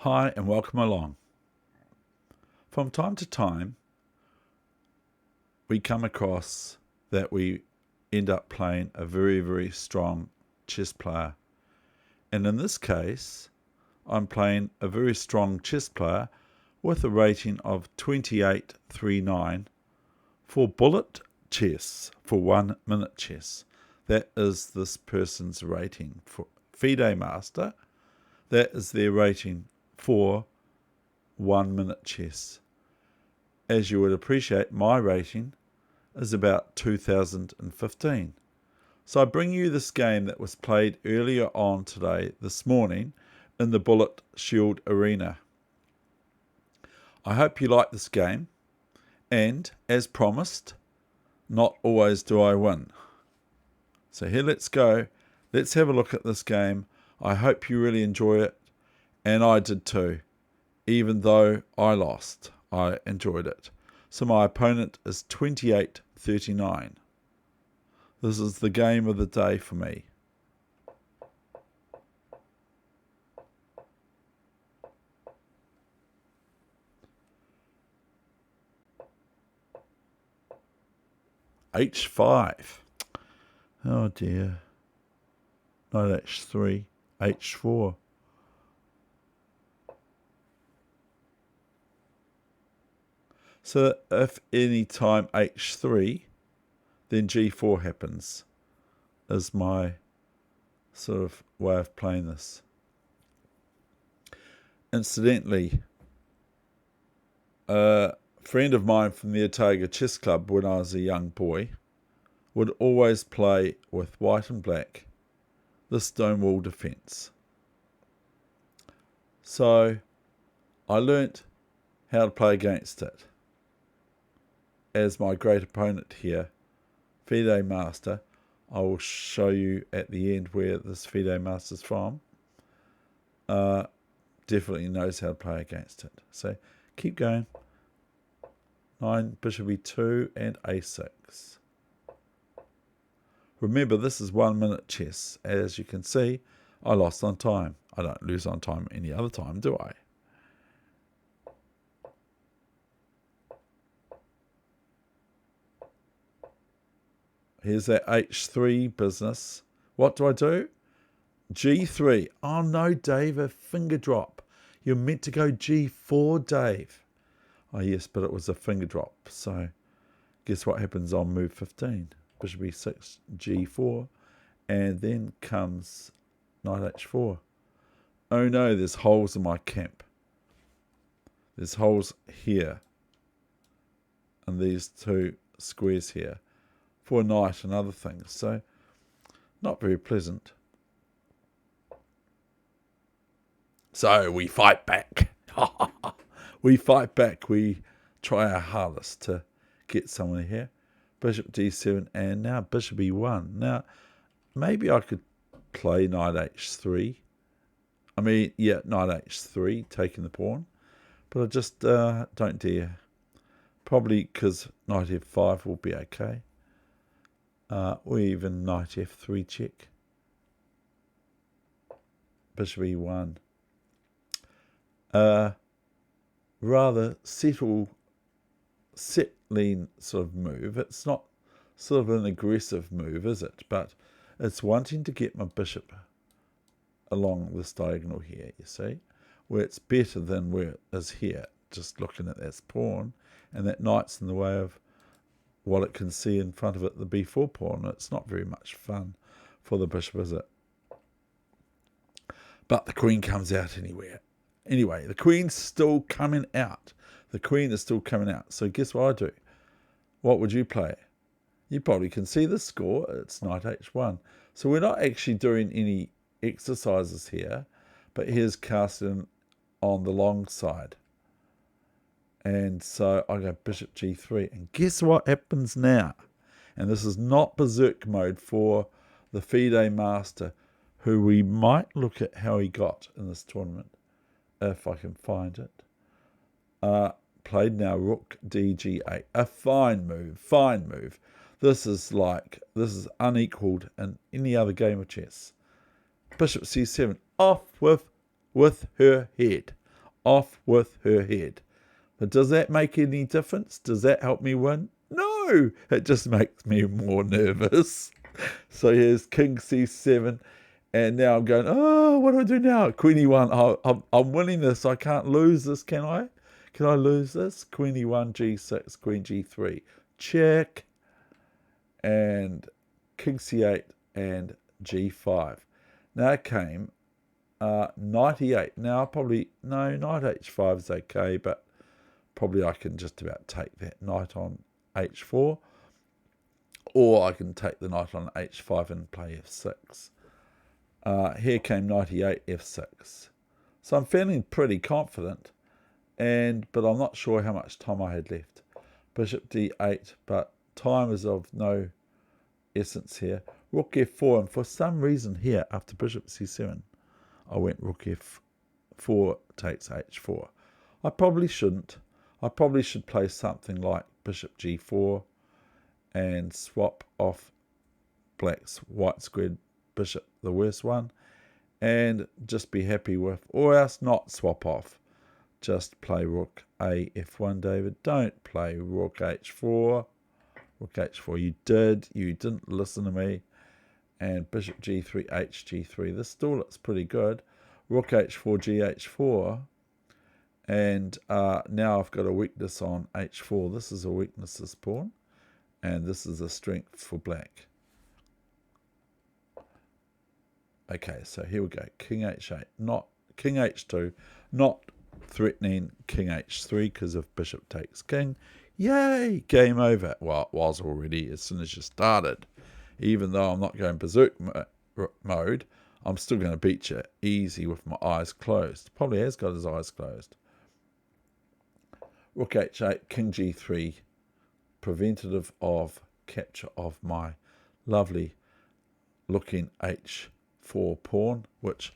Hi and welcome along. From time to time, we come across that we end up playing a very, very strong chess player. And in this case, I'm playing a very strong chess player with a rating of 2839 for bullet chess, for 1 minute chess. That is this person's rating. For FIDE Master, that is their rating for 1 minute chess. As you would appreciate, my rating is about 2015. So I bring you this game that was played earlier on today, this morning, in the Bullet Shield Arena. I hope you like this game, and as promised, not always do I win. So here, let's go. Let's have a look at this game. I hope you really enjoy it, and I did too. Even though I lost, I enjoyed it. So my opponent is 2839. This is the game of the day for me. H5. Oh dear. Knight H3. H4. So if any time H3, then G4 happens, is my sort of way of playing this. Incidentally, a friend of mine from the Otago Chess Club when I was a young boy would always play with white and black, the Stonewall defence. So I learnt how to play against it. As my great opponent here, FIDE Master, I will show you at the end where this FIDE Master's from, definitely knows how to play against it. So keep going. 9, bishop e2 and a6. Remember, this is 1 minute chess. As you can see, I lost on time. I don't lose on time any other time, do I? Here's that H3 business. What do I do? G3. Oh no, Dave, a finger drop. You're meant to go G4, Dave. Oh yes, but it was a finger drop. So guess what happens on move 15? Bishop e6, G4. And then comes knight H4. Oh no, there's holes in my camp. There's holes here. And these two squares here. For knight and other things. So not very pleasant. So we fight back. We fight back. We try our hardest to get someone here. Bishop d7 and now bishop e1. Now, maybe I could play knight h3. I mean, yeah, knight h3, taking the pawn. But I just don't dare. Probably because knight f5 will be okay. Or even knight f3 check. Bishop e1. Rather settling sort of move. It's not sort of an aggressive move, is it? But it's wanting to get my bishop along this diagonal here, you see, where it's better than where it is here, just looking at that pawn, and that knight's in the way of what it can see in front of it, the b4 pawn. It's not very much fun for the bishop, is it? But the queen comes out anyway, the queen's still coming out. The queen is still coming out. So guess what I do? What would you play? You probably can see the score. It's knight h1. So we're not actually doing any exercises here, but here's casting on the long side. And so I go bishop g3. And guess what happens now? And this is not berserk mode for the FIDE Master, who we might look at how he got in this tournament, if I can find it. Played now rook dg8. A fine move. This is unequaled in any other game of chess. Bishop c7, off with her head. off with her head. But does that make any difference? Does that help me win? No, it just makes me more nervous. So here's King C7, and now I'm going, oh, what do I do now? Queen E1, oh, I'm winning this. I can't lose this, can I? Can I lose this? Queen E1, G6, Queen G3. Check. And King C8 and G5. Now came knight E8. Now knight H5 is okay, but probably I can just about take that knight on H4. Or I can take the knight on H5 and play F6. Here came knight E8, F6. So I'm feeling pretty confident, but I'm not sure how much time I had left. Bishop D8, but time is of no essence here. Rook F4, and for some reason here, after Bishop C7, I went Rook F4 takes H4. I probably shouldn't. I probably should play something like Bishop G4 and swap off Black's white squared bishop, the worst one, and just be happy with, or else not swap off. Just play Rook A F1, David. Don't play Rook H4. Rook H4. You didn't listen to me. And Bishop G3, H3. This still looks pretty good. Rook H4, GH4. And now I've got a weakness on H4. This is a weakness, this pawn. And this is a strength for Black. Okay, so here we go. King H8, not King H2, not threatening King H3 because of Bishop takes King. Yay, game over. Well, it was already as soon as you started. Even though I'm not going berserk mode, I'm still going to beat you easy with my eyes closed. Probably has got his eyes closed. Rook H8, King G3, preventative of capture of my lovely looking H4 pawn, which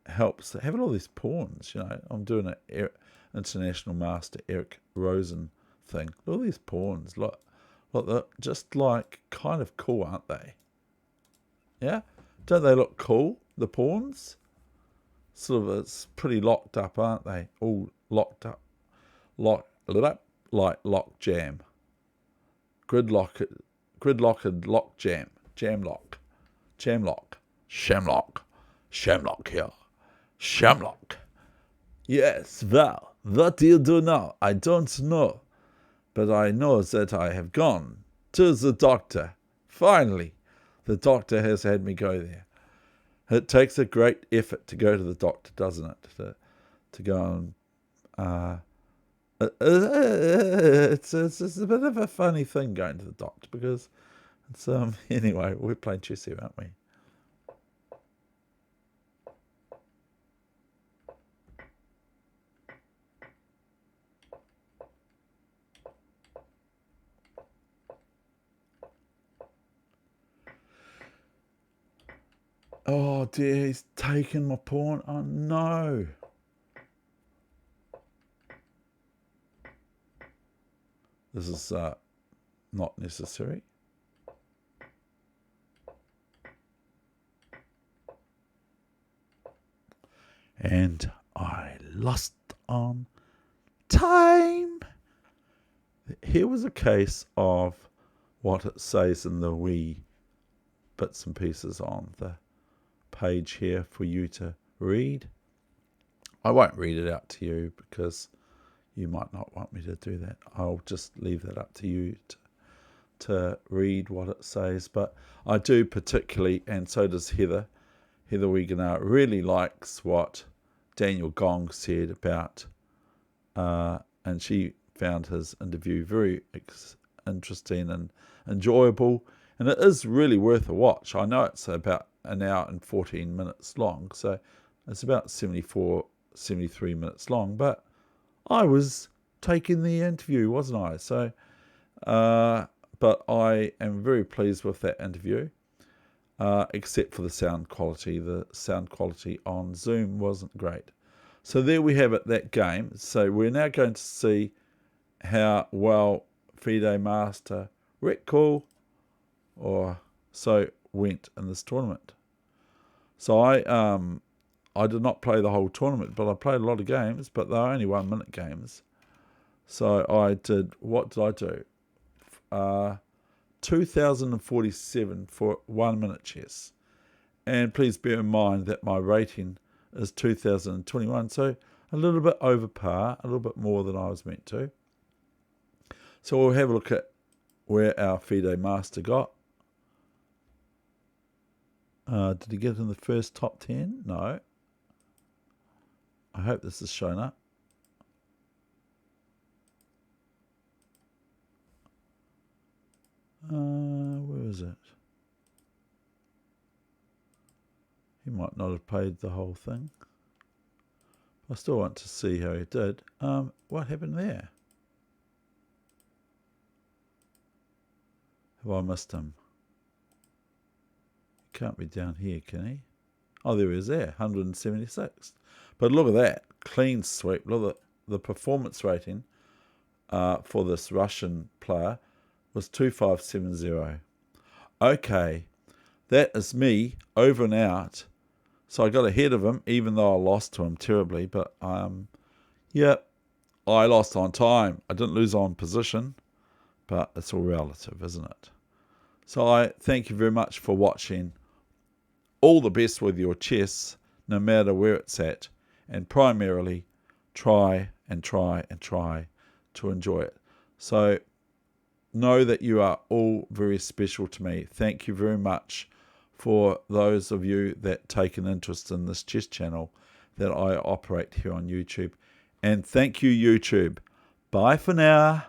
helps. Having all these pawns, I'm doing an international master Eric Rosen thing. Look at all these pawns. Look, they're just like kind of cool, aren't they? Yeah, don't they look cool? The pawns, sort of, it's pretty locked up, aren't they? All locked up, like lock jam, gridlocked, lock jam, jamlock, shamlock here, shamlock. Yes, well, what do you do now? I don't know. But I know that I have gone to the doctor. Finally, the doctor has had me go there. It takes a great effort to go to the doctor, doesn't it? To go and... it's a bit of a funny thing going to the doctor because it's... anyway, we're playing chess here, aren't we? Oh dear, he's taken my pawn. Oh no. This is not necessary. And I lost on time. Here was a case of what it says in the wee bits and pieces on the page here for you to read. I won't read it out to you because you might not want me to do that. I'll just leave that up to you to read what it says. But I do particularly, and so does Heather. Heather Wegener really likes what Daniel Gong said about, and she found his interview very interesting and enjoyable. And it is really worth a watch. I know it's about an hour and 14 minutes long, so it's about 73 minutes long, but I was taking the interview, wasn't I? So, but I am very pleased with that interview, except for the sound quality. The sound quality on Zoom wasn't great. So there we have it, that game. So we're now going to see how well FIDE Master Retcall or so went in this tournament. So I I did not play the whole tournament, but I played a lot of games, but they're only 1 minute games. So I did, what did I do? 2,047 for 1 minute chess. And please bear in mind that my rating is 2,021, so a little bit over par, a little bit more than I was meant to. So we'll have a look at where our FIDE master got. Did he get in the first top 10? No. I hope this is shown up. Where is it? He might not have paid the whole thing. I still want to see how he did. What happened there? Have I missed him? He can't be down here, can he? Oh, there he is there, 176. But look at that, clean sweep. Look at the performance rating for this Russian player was 2570. Okay, that is me over and out. So I got ahead of him, even though I lost to him terribly. But yeah, I lost on time. I didn't lose on position, but it's all relative, isn't it? So I thank you very much for watching. All the best with your chess, no matter where it's at, and primarily try and try and try to enjoy it. So know that you are all very special to me. Thank you very much for those of you that take an interest in this chess channel that I operate here on YouTube. And thank you, YouTube. Bye for now.